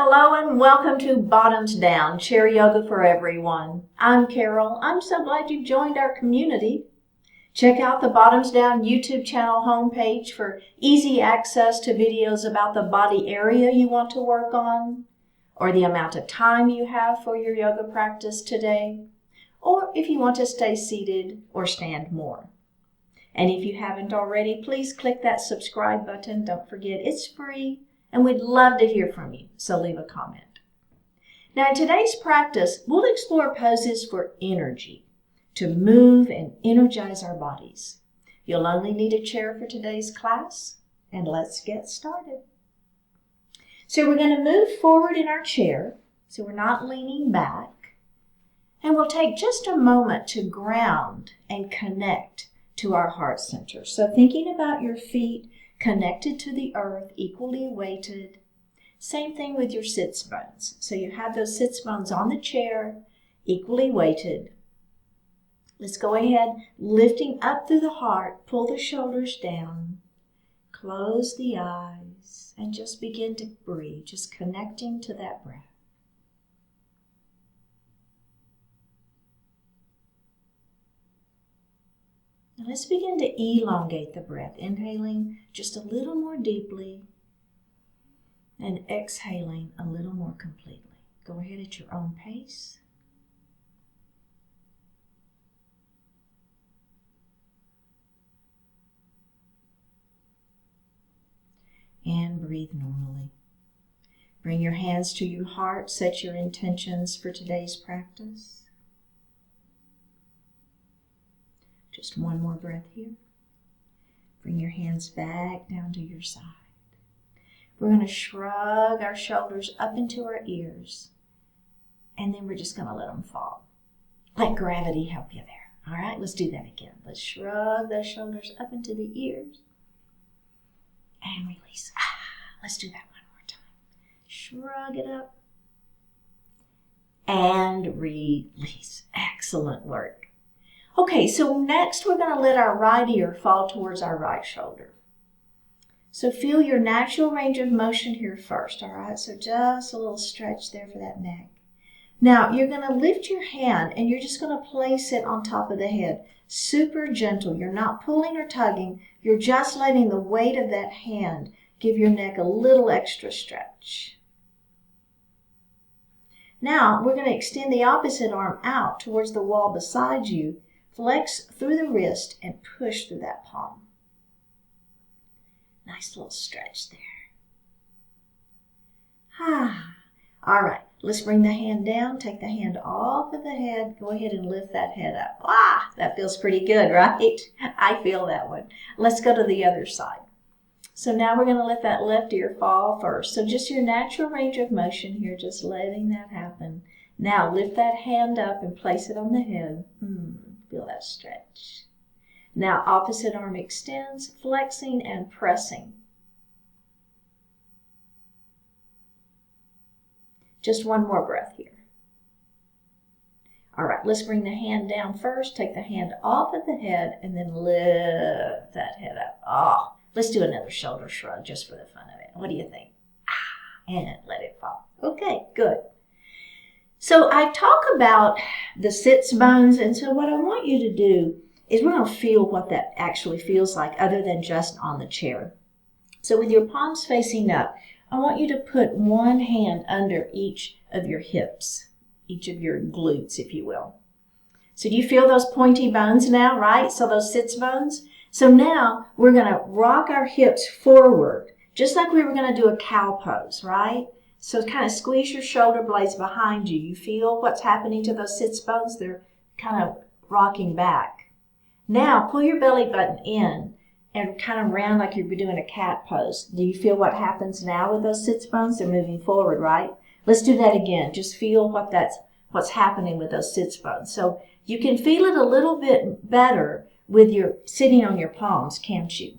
Hello and welcome to Bottoms Down, Chair Yoga for Everyone. I'm Carol. I'm so glad you've joined our community. Check out the Bottoms Down YouTube channel homepage for easy access to videos about the body area you want to work on, or the amount of time you have for your yoga practice today, or if you want to stay seated or stand more. And if you haven't already, please click that subscribe button. Don't forget, it's free. And we'd love to hear from you, so leave a comment. Now in today's practice, we'll explore poses for energy, to move and energize our bodies. You'll only need a chair for today's class, and let's get started. So we're going to move forward in our chair, so we're not leaning back, and we'll take just a moment to ground and connect to our heart center. So thinking about your feet connected to the earth, equally weighted. Same thing with your sits bones. So you have those sits bones on the chair, equally weighted. Let's go ahead, lifting up through the heart, pull the shoulders down, close the eyes, and just begin to breathe, just connecting to that breath. Now let's begin to elongate the breath, inhaling just a little more deeply and exhaling a little more completely. Go ahead at your own pace. And breathe normally. Bring your hands to your heart, set your intentions for today's practice. Just one more breath here. Bring your hands back down to your side. We're going to shrug our shoulders up into our ears, and then we're just going to let them fall. Let gravity help you there. All right, let's do that again. Let's shrug those shoulders up into the ears and release. Let's do that one more time. Shrug it up and release. Excellent work. Okay, so next we're going to let our right ear fall towards our right shoulder. So feel your natural range of motion here first, all right? So just a little stretch there for that neck. Now you're going to lift your hand and you're just going to place it on top of the head. Super gentle. You're not pulling or tugging. You're just letting the weight of that hand give your neck a little extra stretch. Now we're going to extend the opposite arm out towards the wall beside you. Flex through the wrist and push through that palm. Nice little stretch there. All right, let's bring the hand down. Take the hand off of the head. Go ahead and lift that head up. That feels pretty good, right? I feel that one. Let's go to the other side. So now we're going to let that left ear fall first. So just your natural range of motion here, just letting that happen. Now lift that hand up and place it on the head. Feel that stretch. Now opposite arm extends, flexing and pressing. Just one more breath here. All right, let's bring the hand down first. Take the hand off of the head and then lift that head up. Let's do another shoulder shrug just for the fun of it. What do you think? And let it fall. Okay, good. So I talk about the sits bones, and so what I want you to do is we're going to feel what that actually feels like other than just on the chair. So with your palms facing up, I want you to put one hand under each of your hips, each of your glutes, if you will. So do you feel those pointy bones now, right? So those sits bones. So now we're going to rock our hips forward, just like we were going to do a cow pose, right? So kind of squeeze your shoulder blades behind you. You feel what's happening to those sits bones? They're kind of rocking back. Now pull your belly button in and kind of round like you're doing a cat pose. Do you feel what happens now with those sits bones? They're moving forward, right? Let's do that again. Just feel what's happening with those sits bones. So you can feel it a little bit better with your sitting on your palms, can't you?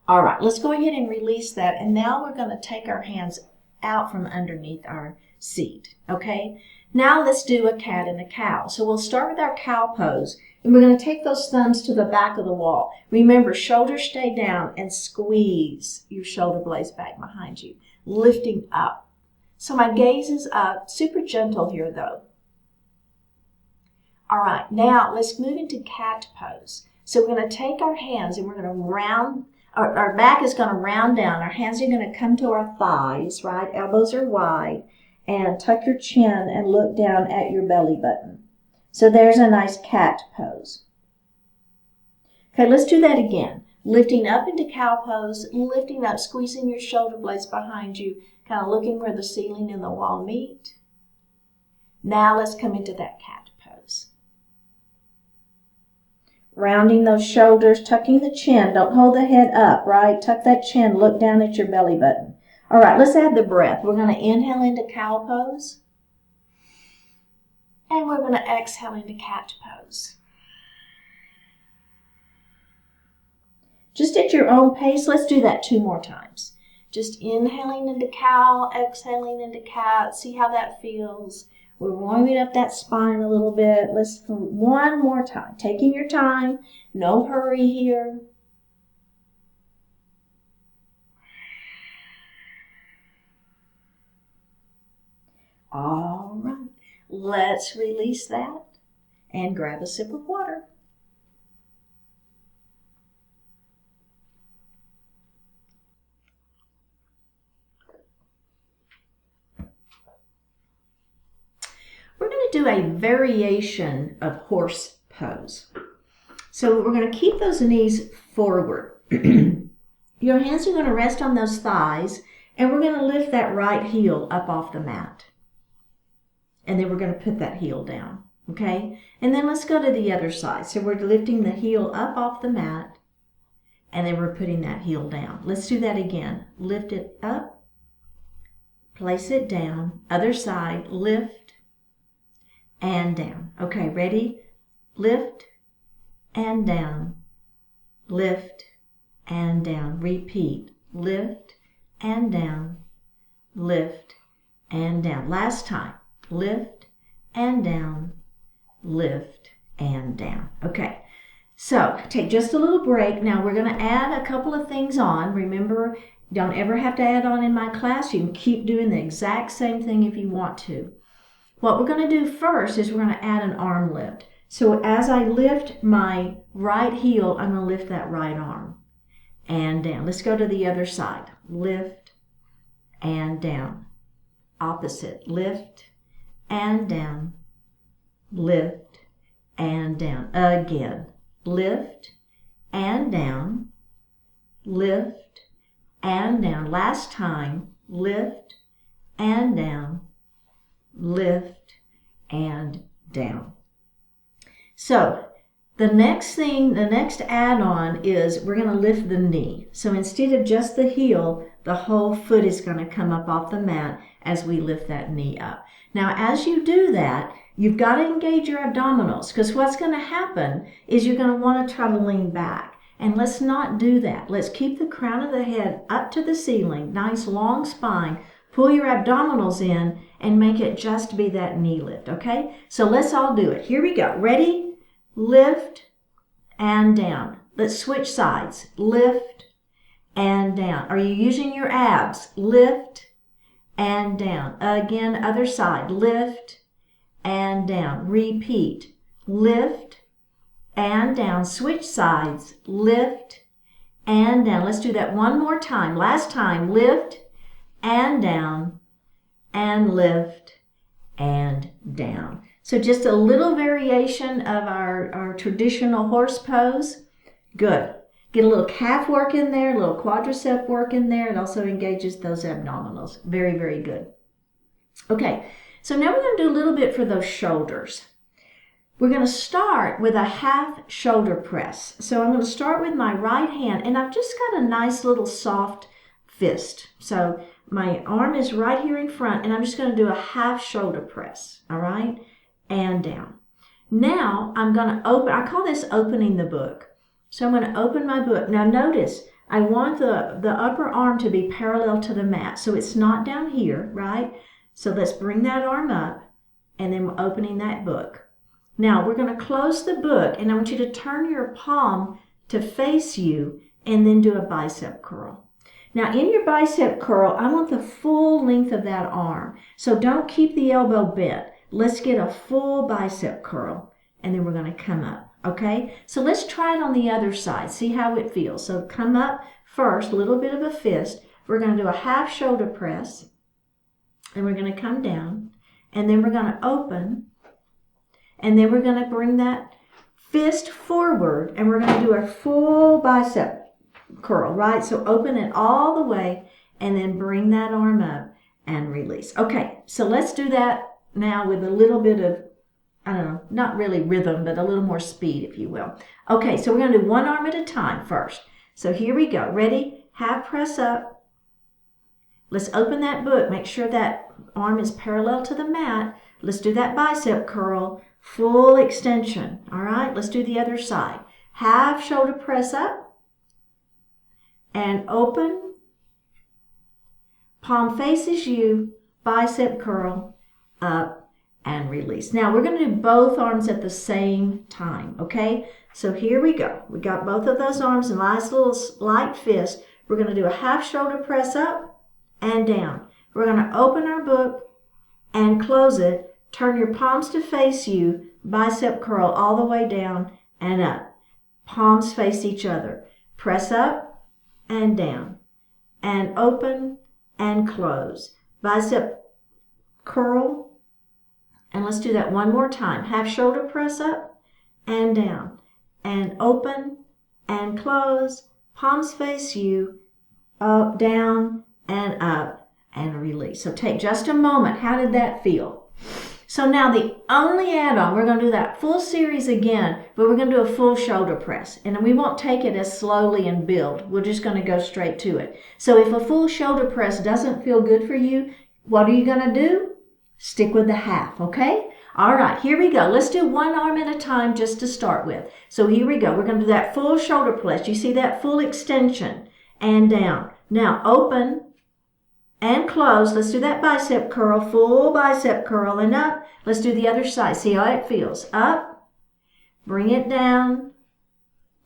All right, let's go ahead and release that. And now we're going to take our hands out from underneath our seat, okay? Now let's do a cat and a cow. So we'll start with our cow pose, and we're going to take those thumbs to the back of the wall. Remember, shoulders stay down and squeeze your shoulder blades back behind you, lifting up. So my gaze is up, super gentle here though. All right, now let's move into cat pose. So we're going to take our hands and we're going to round, our back is going to round down. Our hands are going to come to our thighs, right? Elbows are wide. And tuck your chin and look down at your belly button. So there's a nice cat pose. Okay, let's do that again. Lifting up into cow pose, lifting up, squeezing your shoulder blades behind you, kind of looking where the ceiling and the wall meet. Now let's come into that cat pose. Rounding those shoulders, tucking the chin. Don't hold the head up, right? Tuck that chin, look down at your belly button. All right, let's add the breath. We're going to inhale into cow pose. And we're going to exhale into cat pose. Just at your own pace, let's do that 2 more times. Just inhaling into cow, exhaling into cat. See how that feels. We're warming up that spine a little bit. Let's do 1 more time. Taking your time. No hurry here. All right. Let's release that and grab a sip of water. We're going to do a variation of horse pose. So we're going to keep those knees forward. Your hands are going to rest on those thighs, and we're going to lift that right heel up off the mat. And then we're going to put that heel down, okay? And then let's go to the other side. So we're lifting the heel up off the mat, and then we're putting that heel down. Let's do that again. Lift it up, place it down. Other side, lift, and down. Okay, ready? Lift and down, lift and down. Repeat. Lift and down, lift and down. Last time. Lift and down, lift and down. Okay, so take just a little break. Now we're going to add a couple of things on. Remember, don't ever have to add on in my class. You can keep doing the exact same thing if you want to. What we're going to do first is we're going to add an arm lift. So as I lift my right heel, I'm going to lift that right arm and down. Let's go to the other side. Lift and down. Opposite. Lift and down. Lift and down. Again. Lift and down. Lift and down. Last time. Lift and down. Lift and down. So the next add-on is we're going to lift the knee. So instead of just the heel, the whole foot is going to come up off the mat as we lift that knee up. Now as you do that, you've got to engage your abdominals, because what's going to happen is you're going to want to try to lean back. And let's not do that. Let's keep the crown of the head up to the ceiling, nice long spine. Pull your abdominals in and make it just be that knee lift, okay? So let's all do it. Here we go. Ready? Lift and down. Let's switch sides. Lift and down. Are you using your abs? Lift and down. Again, other side. Lift and down. Repeat. Lift and down. Switch sides. Lift and down. Let's do that 1 more time. Last time. Lift and down, and lift, and down. So just a little variation of our traditional horse pose. Good. Get a little calf work in there, a little quadricep work in there. It also engages those abdominals. Very, very good. Okay, so now we're going to do a little bit for those shoulders. We're going to start with a half shoulder press. So I'm going to start with my right hand, and I've just got a nice little soft fist. So my arm is right here in front, and I'm just going to do a half shoulder press, all right, and down. Now I'm going to open, I call this opening the book. So I'm going to open my book. Now notice, I want the upper arm to be parallel to the mat, so it's not down here, right? So let's bring that arm up, and then we're opening that book. Now we're going to close the book, and I want you to turn your palm to face you, and then do a bicep curl. Now in your bicep curl, I want the full length of that arm. So don't keep the elbow bent. Let's get a full bicep curl, and then we're going to come up, okay? So let's try it on the other side, see how it feels. So come up first, a little bit of a fist. We're going to do a half shoulder press, and we're going to come down, and then we're going to open, and then we're going to bring that fist forward, and we're going to do a full bicep curl, right? So open it all the way, and then bring that arm up and release. Okay, so let's do that now with a little bit of, I don't know, not really rhythm, but a little more speed, if you will. Okay, so we're going to do one arm at a time first. So here we go. Ready? Half press up. Let's open that book. Make sure that arm is parallel to the mat. Let's do that bicep curl, full extension. All right, let's do the other side. Half shoulder press up and open. Palm faces you, bicep curl, up and release. Now we're going to do both arms at the same time, okay? So here we go. We got both of those arms in nice little light fist. We're going to do a half shoulder press up and down. We're going to open our book and close it. Turn your palms to face you, bicep curl all the way down and up. Palms face each other. Press up and down and open and close. Bicep curl. And let's do that one more time. Half shoulder press up and down and open and close. Palms face you, up, down, and up, and release. So take just a moment. How did that feel? So now the only add-on, we're going to do that full series again, but we're going to do a full shoulder press. And we won't take it as slowly and build. We're just going to go straight to it. So if a full shoulder press doesn't feel good for you, what are you going to do? Stick with the half, okay? All right, here we go. Let's do one arm at a time just to start with. So here we go. We're going to do that full shoulder press. You see that full extension and down. Now open and close. Let's do that bicep curl, full bicep curl and up. Let's do the other side. See how it feels. Up, bring it down,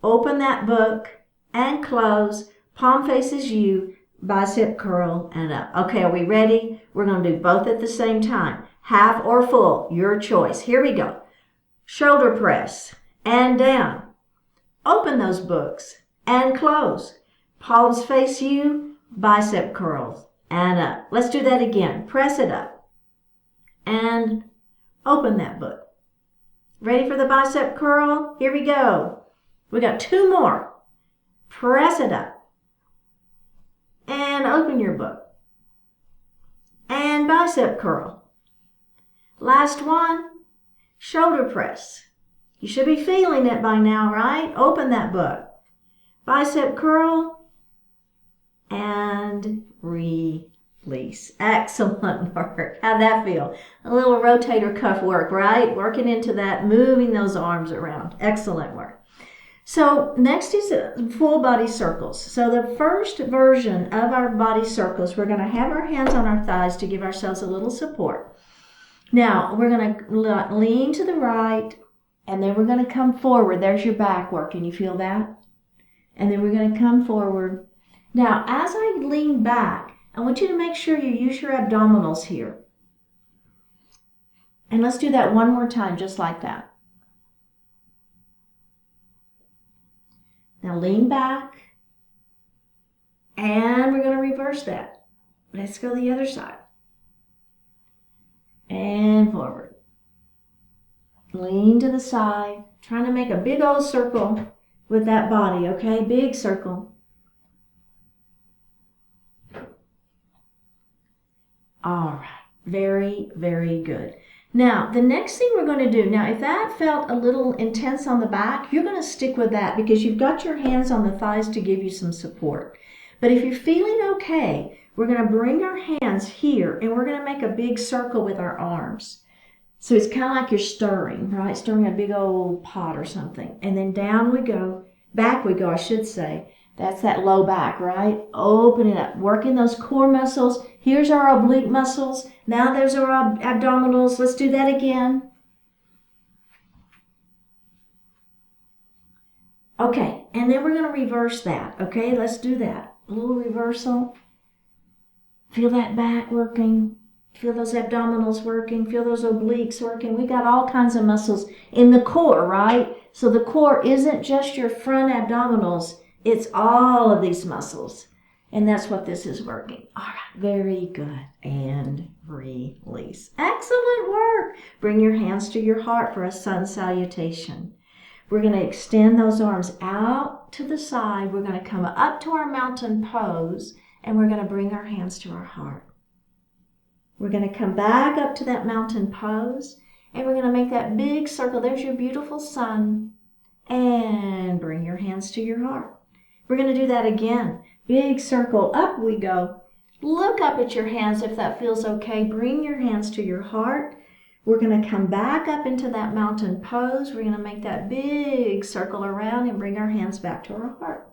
open that book and close. Palm faces you, bicep curl and up. Okay, are we ready? We're going to do both at the same time. Half or full, your choice. Here we go. Shoulder press and down. Open those books and close. Palms face you, bicep curls and up. Let's do that again. Press it up and open that book. Ready for the bicep curl? Here we go. We got two more. Press it up and open your book. And bicep curl. Last one, shoulder press. You should be feeling it by now, right? Open that book. Bicep curl and release. Excellent work. How'd that feel? A little rotator cuff work, right? Working into that, moving those arms around. Excellent work. So next is full body circles. So the first version of our body circles, we're going to have our hands on our thighs to give ourselves a little support. Now we're going to lean to the right, and then we're going to come forward. There's your back work. Can you feel that? And then we're going to come forward. Now as I lean back, I want you to make sure you use your abdominals here. And let's do that one more time, just like that. Now lean back, and we're going to reverse that. Let's go the other side. And forward. Lean to the side, trying to make a big old circle with that body, okay? Big circle. All right, very, very good. Now, the next thing we're going to do, now if that felt a little intense on the back, you're going to stick with that because you've got your hands on the thighs to give you some support. But if you're feeling okay, we're going to bring our hands here and we're going to make a big circle with our arms. So it's kind of like you're stirring, right? Stirring a big old pot or something. And then down we go, back we go, I should say. That's that low back, right? Open it up, working those core muscles. Here's our oblique muscles. Now there's our abdominals. Let's do that again. Okay, and then we're going to reverse that. Okay, let's do that. A little reversal. Feel that back working. Feel those abdominals working. Feel those obliques working. We got all kinds of muscles in the core, right? So the core isn't just your front abdominals. It's all of these muscles. And that's what this is working. All right, very good. And release. Excellent work. Bring your hands to your heart for a sun salutation. We're going to extend those arms out to the side. We're going to come up to our mountain pose, and we're going to bring our hands to our heart. We're going to come back up to that mountain pose, and we're going to make that big circle. There's your beautiful sun. And bring your hands to your heart. We're going to do that again. Big circle, up we go. Look up at your hands if that feels okay. Bring your hands to your heart. We're going to come back up into that mountain pose. We're going to make that big circle around and bring our hands back to our heart.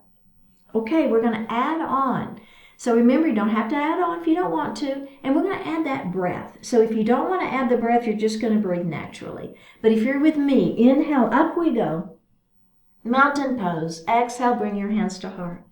Okay, we're going to add on. So remember, you don't have to add on if you don't want to. And we're going to add that breath. So if you don't want to add the breath, you're just going to breathe naturally. But if you're with me, inhale, up we go. Mountain pose. Exhale, bring your hands to heart.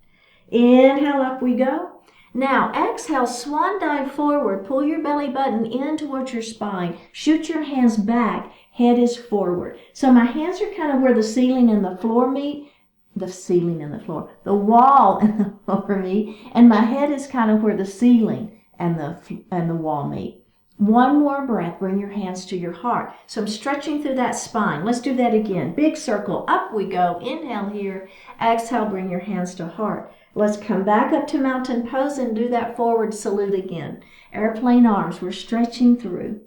Inhale, up we go. Now, exhale, swan dive forward. Pull your belly button in towards your spine. Shoot your hands back. Head is forward. So my hands are kind of where the ceiling and the floor meet. The ceiling and the floor. The wall and the floor meet. And my head is kind of where the ceiling and the wall meet. One more breath. Bring your hands to your heart. So I'm stretching through that spine. Let's do that again. Big circle. Up we go. Inhale here. Exhale, bring your hands to heart. Let's come back up to mountain pose and do that forward salute again. Airplane arms. We're stretching through.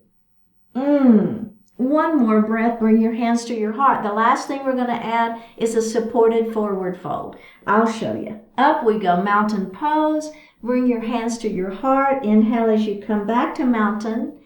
One more breath. Bring your hands to your heart. The last thing we're going to add is a supported forward fold. I'll show you. Up we go. Mountain pose. Bring your hands to your heart. Inhale as you come back to mountain.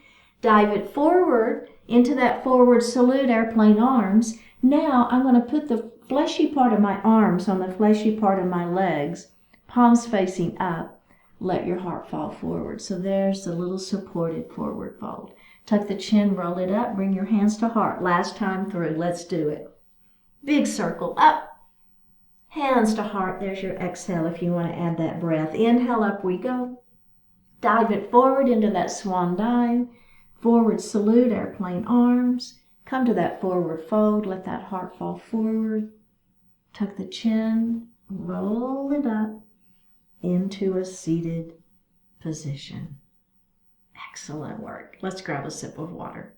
Dive it forward into that forward salute, airplane arms. Now I'm going to put the fleshy part of my arms on the fleshy part of my legs, palms facing up. Let your heart fall forward. So there's the little supported forward fold. Tuck the chin, roll it up, bring your hands to heart. Last time through. Let's do it. Big circle up. Hands to heart. There's your exhale if you want to add that breath. Inhale, up we go. Dive it forward into that swan dive. Forward salute, airplane arms. Come to that forward fold. Let that heart fall forward. Tuck the chin. Roll it up into a seated position. Excellent work. Let's grab a sip of water.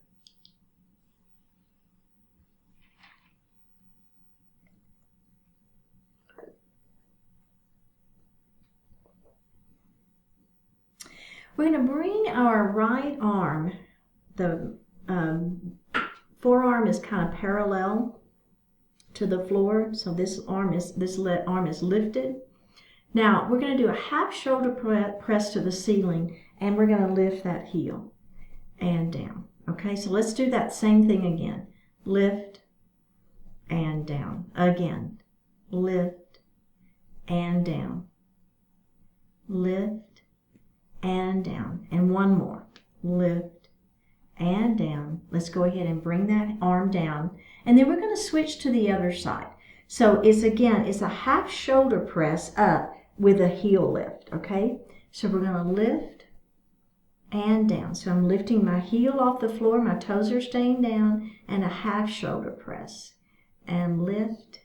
We're going to bring our right arm, the forearm is kind of parallel to the floor, so this arm is lifted. Now we're going to do a half shoulder press to the ceiling, and we're going to lift that heel and down. Okay, so let's do that same thing again. Lift and down. Again. Lift and down. Lift and down. And one more. Lift and down. Let's go ahead and bring that arm down. And then we're going to switch to the other side. So it's a half shoulder press up with a heel lift. Okay, so we're going to lift and down. So I'm lifting my heel off the floor, my toes are staying down, and a half shoulder press. And lift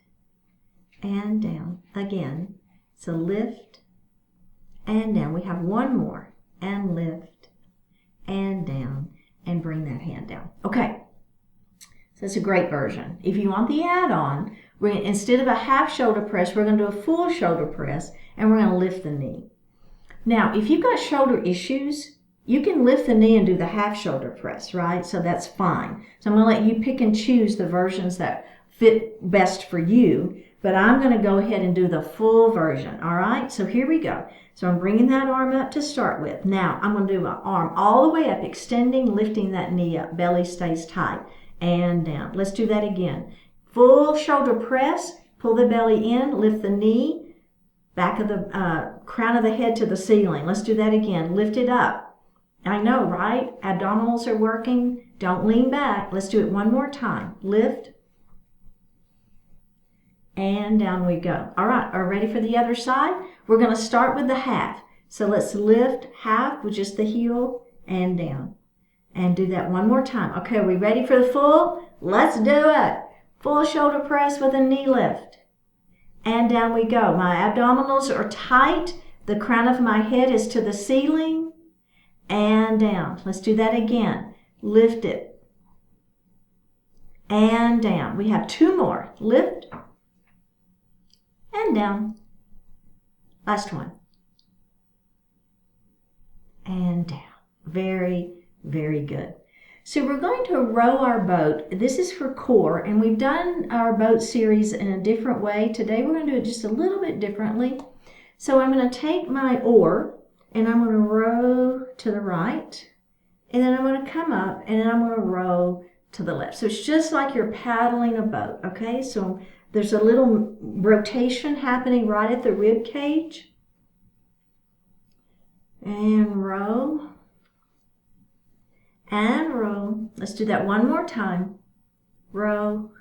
and down. Again, so lift and down. We have one more. And lift and down. And bring that hand down. Okay, so that's a great version. If you want the add-on, instead of a half shoulder press, we're going to do a full shoulder press, and we're going to lift the knee. Now, if you've got shoulder issues, you can lift the knee and do the half shoulder press, right? So that's fine. So I'm going to let you pick and choose the versions that fit best for you, but I'm going to go ahead and do the full version, all right? So here we go. So I'm bringing that arm up to start with. Now, I'm going to do my arm all the way up, extending, lifting that knee up. Belly stays tight and down. Let's do that again. Full shoulder press, pull the belly in, lift the knee, back of the crown of the head to the ceiling. Let's do that again. Lift it up. I know, right? Abdominals are working. Don't lean back. Let's do it one more time. Lift and down we go. All right, are ready for the other side? We're going to start with the half. So let's lift half with just the heel and down. And do that one more time. Okay, are we ready for the full? Let's do it. Full shoulder press with a knee lift. And down we go. My abdominals are tight. The crown of my head is to the ceiling. And down. Let's do that again. Lift it. And down. We have 2 more. Lift. And down. Last one. And down. Very good. So we're going to row our boat. This is for core, and we've done our boat series in a different way. Today we're going to do it just a little bit differently. So I'm going to take my oar, and I'm going to row to the right, and then I'm going to come up, and then I'm going to row to the left. So it's just like you're paddling a boat, okay? So there's a little rotation happening right at the rib cage. And row. And row. Let's do that one more time. Row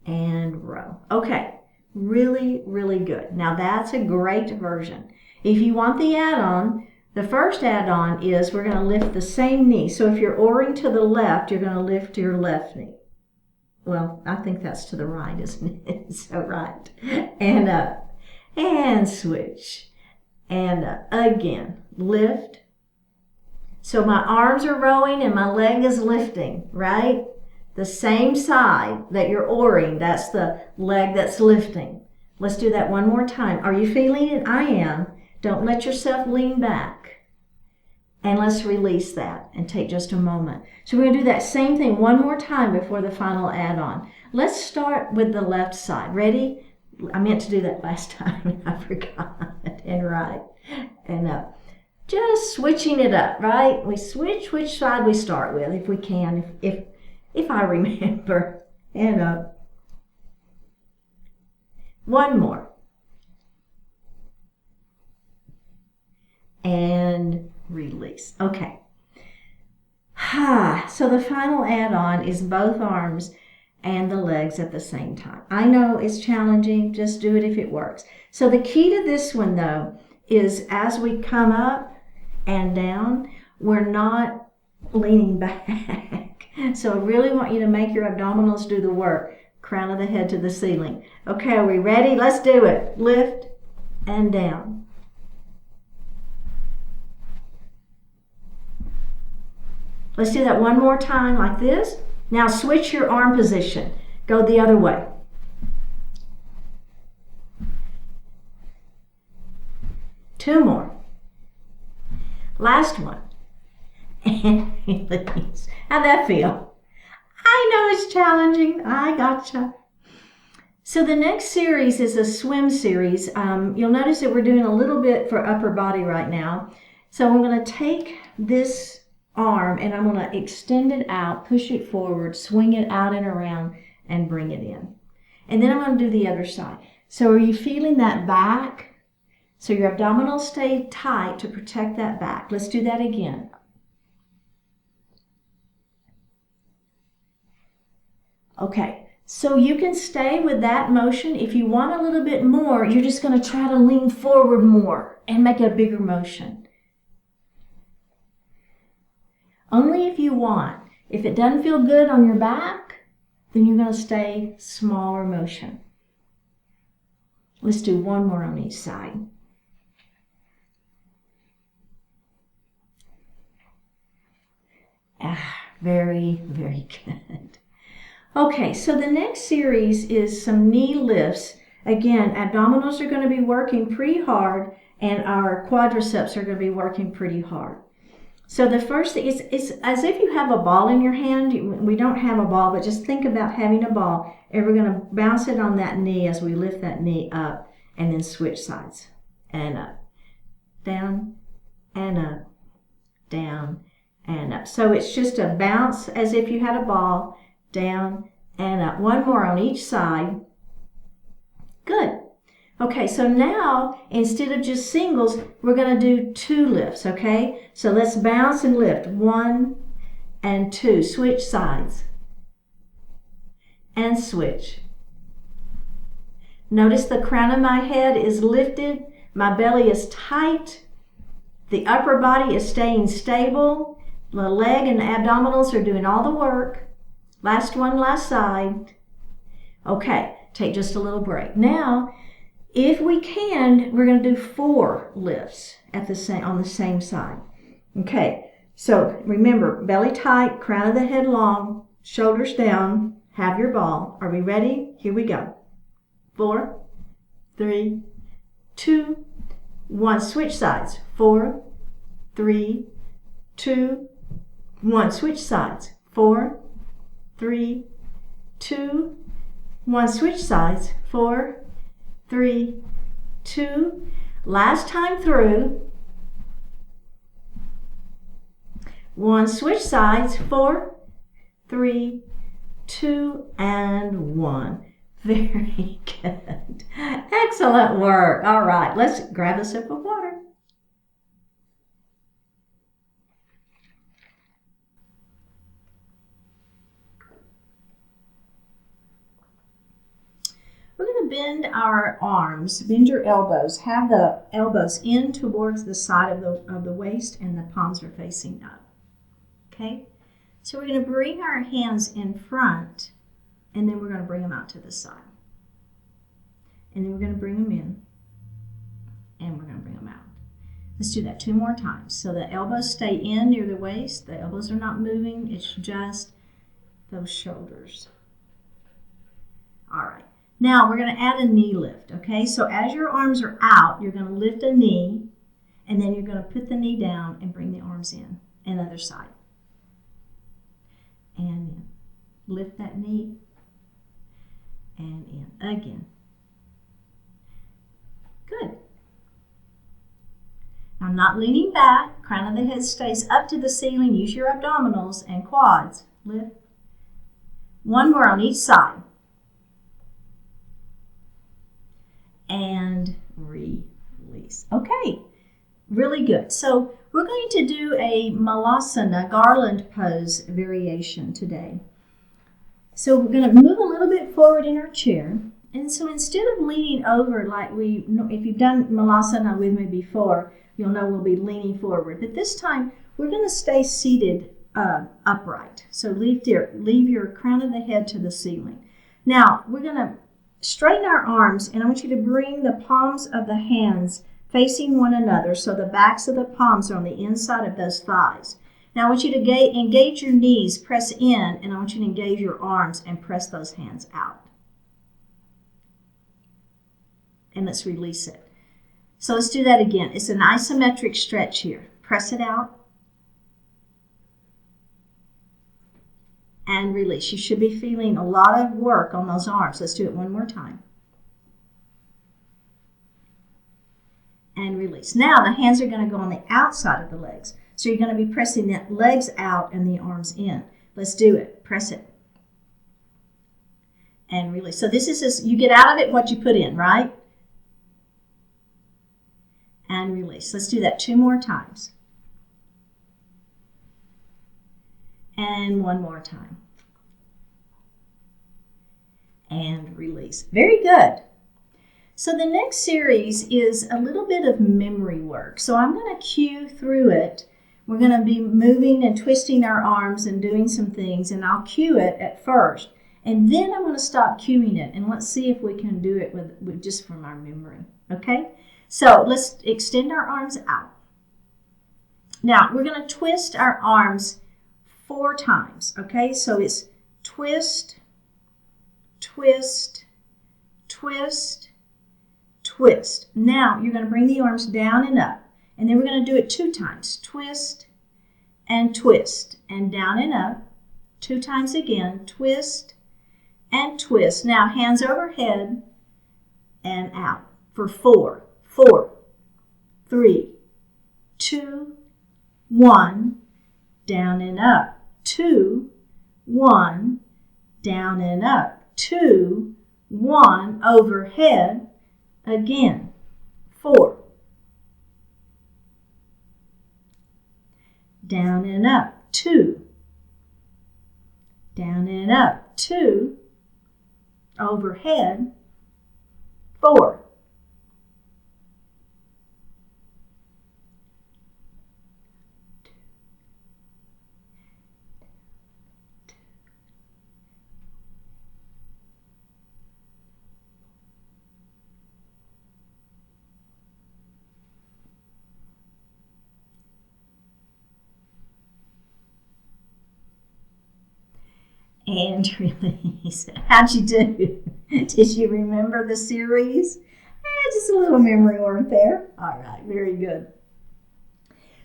and row. Okay, really good. Now that's a great version. If you want the add-on, the first add-on is we're going to lift the same knee. So if you're oaring to the left, you're going to lift your left knee. Well, I think that's to the right, isn't it? So right. And up. And switch. And up. Again. Lift. So my arms are rowing and my leg is lifting, right? The same side that you're oaring, that's the leg that's lifting. Let's do that one more time. Are you feeling it? I am. Don't let yourself lean back. And let's release that and take just a moment. So we're going to do that same thing one more time before the final add-on. Let's start with the left side. Ready? I meant to do that last time. I forgot. And right. And up. Just switching it up, right? We switch which side we start with if we can, if I remember. And up. One more. And release. Okay. So the final add-on is both arms and the legs at the same time. I know it's challenging. Just do it if it works. So the key to this one, though, is as we come up and down, we're not leaning back. So I really want you to make your abdominals do the work. Crown of the head to the ceiling. Okay, are we ready? Let's do it. Lift and down. Let's do that one more time like this. Now switch your arm position. Go the other way. Two more. Last one. And release. How'd that feel? I know it's challenging. I gotcha. So the next series is a swim series. You'll notice that we're doing a little bit for upper body right now. So I'm going to take this arm and I'm going to extend it out, push it forward, swing it out and around, and bring it in. And then I'm going to do the other side. So are you feeling that back? So your abdominals stay tight to protect that back. Let's do that again. Okay, so you can stay with that motion. If you want a little bit more, you're just going to try to lean forward more and make a bigger motion. Only if you want. If it doesn't feel good on your back, then you're going to stay smaller motion. Let's do one more on each side. Very good. Okay, so the next series is some knee lifts. Again, abdominals are going to be working pretty hard and our quadriceps are going to be working pretty hard. So the first thing is as if you have a ball in your hand. We don't have a ball, but just think about having a ball and we're going to bounce it on that knee as we lift that knee up and then switch sides. And up, down, and up, down, and up. So it's just a bounce as if you had a ball, down and up. One more on each side. Good. Okay, so now instead of just singles, we're going to do two lifts, okay? So let's bounce and lift. 1 and 2. Switch sides. And switch. Notice the crown of my head is lifted. My belly is tight. The upper body is staying stable. The leg and the abdominals are doing all the work. Last one, last side. Okay, take just a little break. Now, if we can, we're going to do 4 lifts on the same side. Okay, so remember, belly tight, crown of the head long, shoulders down, have your ball. Are we ready? Here we go. 4, 3, 2, 1. Switch sides. 4, 3, 2, 1. Switch sides. 4, 3, 2, 1. Switch sides. 4, 3, 2. Last time through. 1. Switch sides. 4, 3, 2, and 1. Very good. Excellent work. All right, let's grab a sip of water. We're going to bend our arms, bend your elbows, have the elbows in towards the side of the waist, and the palms are facing up. Okay? So we're going to bring our hands in front, and then we're going to bring them out to the side. And then we're going to bring them in, and we're going to bring them out. Let's do that 2 more times. So the elbows stay in near the waist. The elbows are not moving. It's just those shoulders. All right. Now we're going to add a knee lift, okay? So as your arms are out, you're going to lift a knee, and then you're going to put the knee down and bring the arms in. And other side. And in. Lift that knee, and in. Again. Good. Now not leaning back. Crown of the head stays up to the ceiling. Use your abdominals and quads. Lift. 1 more on each side. And release. Okay, really good. So we're going to do a malasana, garland pose variation today. So we're going to move a little bit forward in our chair. And so instead of leaning over like if you've done malasana with me before, you'll know we'll be leaning forward. But this time, we're going to stay seated upright. So leave your crown of the head to the ceiling. Now, we're going to straighten our arms, and I want you to bring the palms of the hands facing one another, so the backs of the palms are on the inside of those thighs. Now I want you to engage your knees, press in, and I want you to engage your arms and press those hands out. And let's release it. So let's do that again. It's an isometric stretch here. Press it out. And release. You should be feeling a lot of work on those arms. Let's do it 1 more time. And release. Now the hands are going to go on the outside of the legs. So you're going to be pressing the legs out and the arms in. Let's do it. Press it. And release. So this is, you get out of it what you put in, right? And release. Let's do that 2 more times. And 1 more time. And release. Very good. So the next series is a little bit of memory work. So I'm going to cue through it. We're going to be moving and twisting our arms and doing some things, and I'll cue it at first. And then I'm going to stop cueing it, and let's see if we can do it with just from our memory. Okay? So let's extend our arms out. Now we're going to twist our arms 4 times. Okay? So it's twist, twist, twist, twist. Now you're going to bring the arms down and up. And then we're going to do it 2 times. Twist and twist. And down and up. 2 times again. Twist and twist. Now hands overhead and out for 4. 4, 3, 2, 1. Down and up. 2, 1. Down and up. 2, 1. Overhead. Again. 4. Down and up. 2. Down and up. 2. Overhead. 4. And release. How'd you do? Did you remember the series? Just a little memory work there. All right, very good.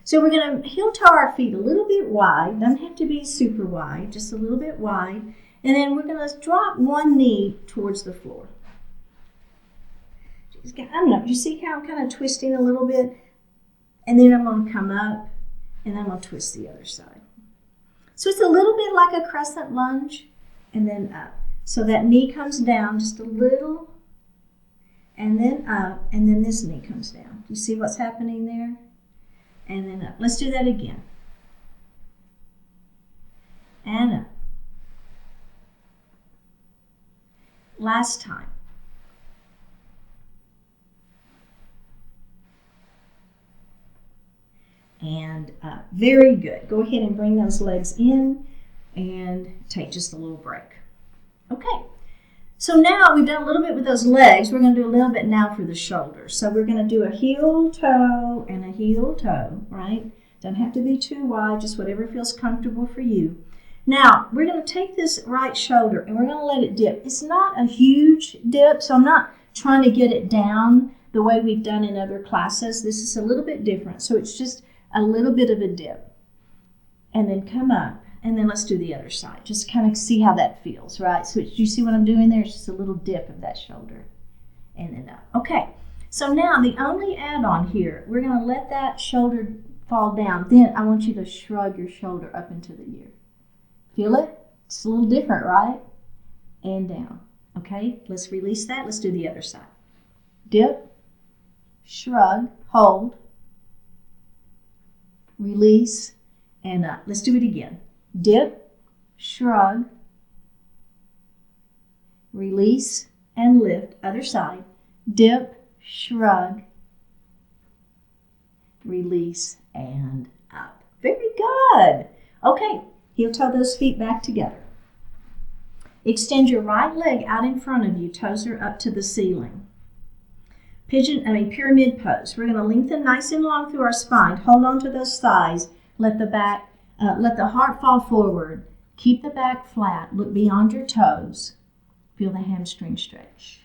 So we're going to heel toe our feet a little bit wide. Doesn't have to be super wide, just a little bit wide. And then we're going to drop one knee towards the floor. I don't know, you see how I'm kind of twisting a little bit? And then I'm going to come up, and then I'm going to twist the other side. So it's a little bit like a crescent lunge, and then up. So that knee comes down just a little, and then up, and then this knee comes down. Do you see what's happening there? And then up. Let's do that again. And up. Last time. And up. Very good. Go ahead and bring those legs in and take just a little break. Okay. So now we've done a little bit with those legs. We're going to do a little bit now for the shoulders. So we're going to do a heel toe and a heel toe, right? Doesn't have to be too wide, just whatever feels comfortable for you. Now, we're going to take this right shoulder and we're going to let it dip. It's not a huge dip, so I'm not trying to get it down the way we've done in other classes. This is a little bit different, so it's just a little bit of a dip. And then come up. And then let's do the other side. Just kind of see how that feels, right? So you see what I'm doing there? It's just a little dip of that shoulder. And then up. Okay. So now the only add-on here, we're going to let that shoulder fall down. Then I want you to shrug your shoulder up into the ear. Feel it? It's a little different, right? And down. Okay. Let's release that. Let's do the other side. Dip. Shrug. Hold. Release. And up. Let's do it again. Dip, shrug, release, and lift. Other side. Dip, shrug, release, and up. Very good. Okay, heel toe those feet back together. Extend your right leg out in front of you. Toes are up to the ceiling. Pyramid pose. We're going to lengthen nice and long through our spine. Hold on to those thighs. Let the heart fall forward. Keep the back flat. Look beyond your toes. Feel the hamstring stretch.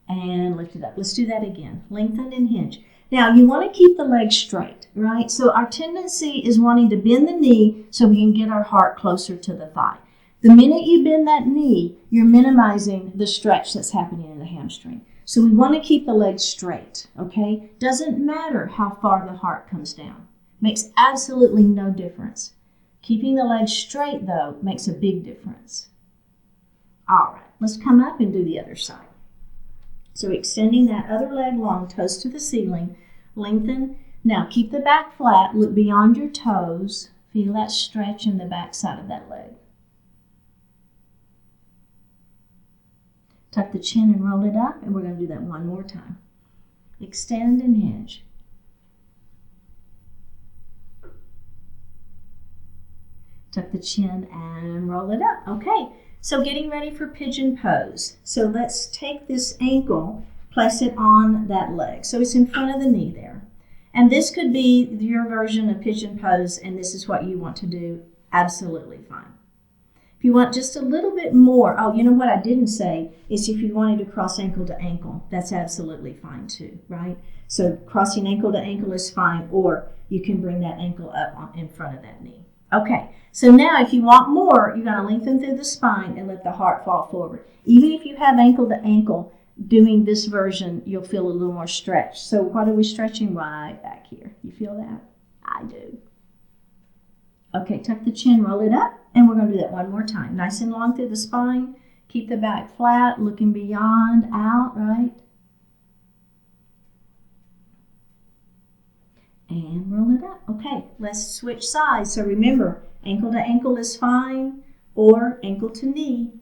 And lift it up. Let's do that again. Lengthen and hinge. Now, you want to keep the legs straight, right? So our tendency is wanting to bend the knee so we can get our heart closer to the thigh. The minute you bend that knee, you're minimizing the stretch that's happening in the hamstring. So we want to keep the legs straight, okay? Doesn't matter how far the heart comes down. Makes absolutely no difference. Keeping the legs straight, though, makes a big difference. All right, let's come up and do the other side. So extending that other leg long, toes to the ceiling, lengthen. Now keep the back flat, look beyond your toes. Feel that stretch in the back side of that leg. Tuck the chin and roll it up, and we're going to do that one more time. Extend and hinge. Tuck the chin and roll it up. Okay, so getting ready for pigeon pose. So let's take this ankle, place it on that leg. So it's in front of the knee there. And this could be your version of pigeon pose, and this is what you want to do. Absolutely fine. If you want just a little bit more, oh, you know what I didn't say is if you wanted to cross ankle to ankle, that's absolutely fine too, right? So crossing ankle to ankle is fine, or you can bring that ankle up in front of that knee. Okay, so now if you want more, you're going to lengthen through the spine and let the heart fall forward. Even if you have ankle to ankle, doing this version, you'll feel a little more stretch. So what are we stretching? Right back here. You feel that? I do. Okay, tuck the chin, roll it up, and we're going to do that one more time. Nice and long through the spine. Keep the back flat, looking beyond, out, right? And roll it up. Okay, let's switch sides. So remember, ankle to ankle is fine, or ankle to knee.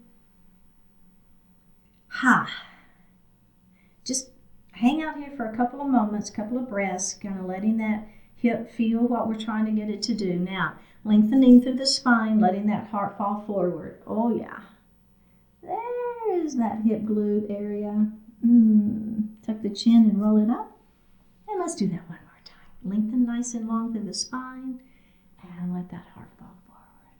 Just hang out here for a couple of moments, couple of breaths, kind of letting that hip feel what we're trying to get it to do. Now, lengthening through the spine, letting that heart fall forward. Oh, yeah. There's that hip glute area. Tuck the chin and roll it up. And let's do that one more time. Lengthen nice and long through the spine and let that heart fall forward.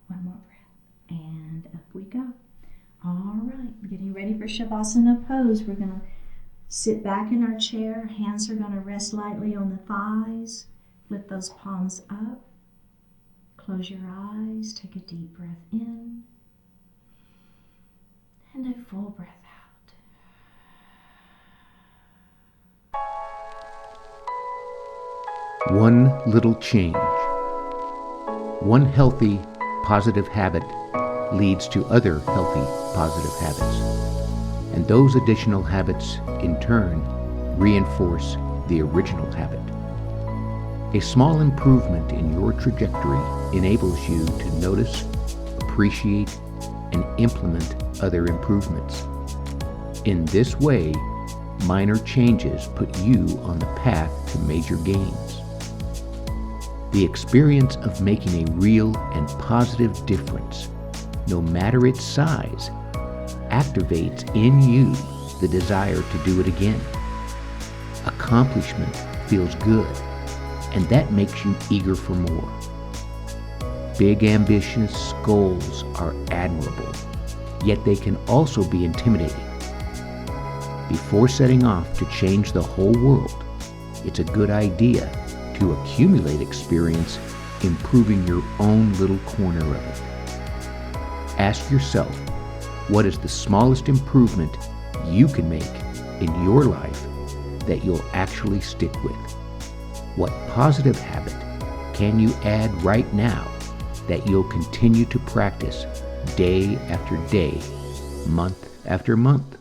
One more breath. And up we go. All right, getting ready for Shavasana pose. We're going to sit back in our chair. Hands are going to rest lightly on the thighs. Lift those palms up. Close your eyes. Take a deep breath in. And a full breath out. One little change. One healthy, positive habit leads to other healthy, positive habits. And those additional habits, in turn, reinforce the original habit. A small improvement in your trajectory enables you to notice, appreciate, and implement other improvements. In this way, minor changes put you on the path to major gains. The experience of making a real and positive difference, no matter its size, activates in you the desire to do it again. Accomplishment feels good, and that makes you eager for more. Big ambitious goals are admirable, yet they can also be intimidating. Before setting off to change the whole world, it's a good idea to accumulate experience improving your own little corner of it. Ask yourself, what is the smallest improvement you can make in your life that you'll actually stick with? What positive habit can you add right now that you'll continue to practice day after day, month after month?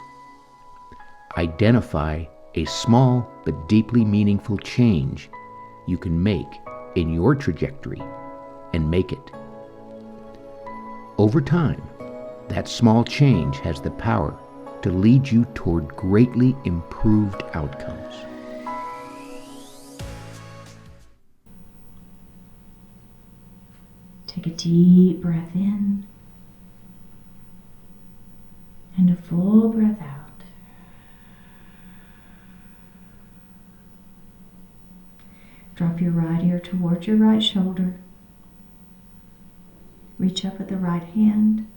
Identify a small but deeply meaningful change you can make in your trajectory and make it. Over time, that small change has the power to lead you toward greatly improved outcomes. Take a deep breath in and a full breath out. Drop your right ear towards your right shoulder. Reach up with the right hand.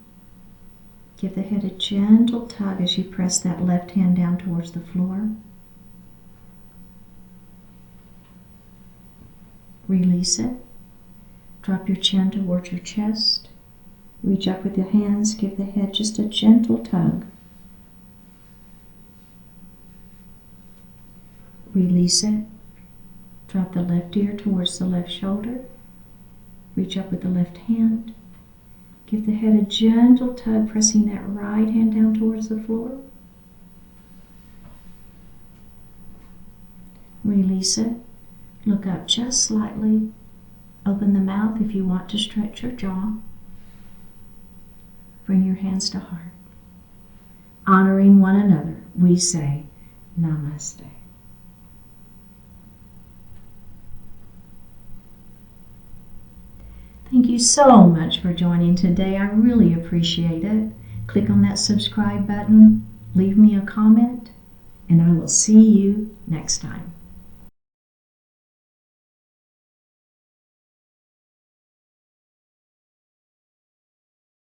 Give the head a gentle tug as you press that left hand down towards the floor. Release it. Drop your chin towards your chest. Reach up with your hands. Give the head just a gentle tug. Release it. Drop the left ear towards the left shoulder. Reach up with the left hand. Give the head a gentle tug, pressing that right hand down towards the floor. Release it. Look up just slightly. Open the mouth if you want to stretch your jaw. Bring your hands to heart. Honoring one another, we say Namaste. Thank you so much for joining today. I really appreciate it. Click on that subscribe button, leave me a comment, and I will see you next time.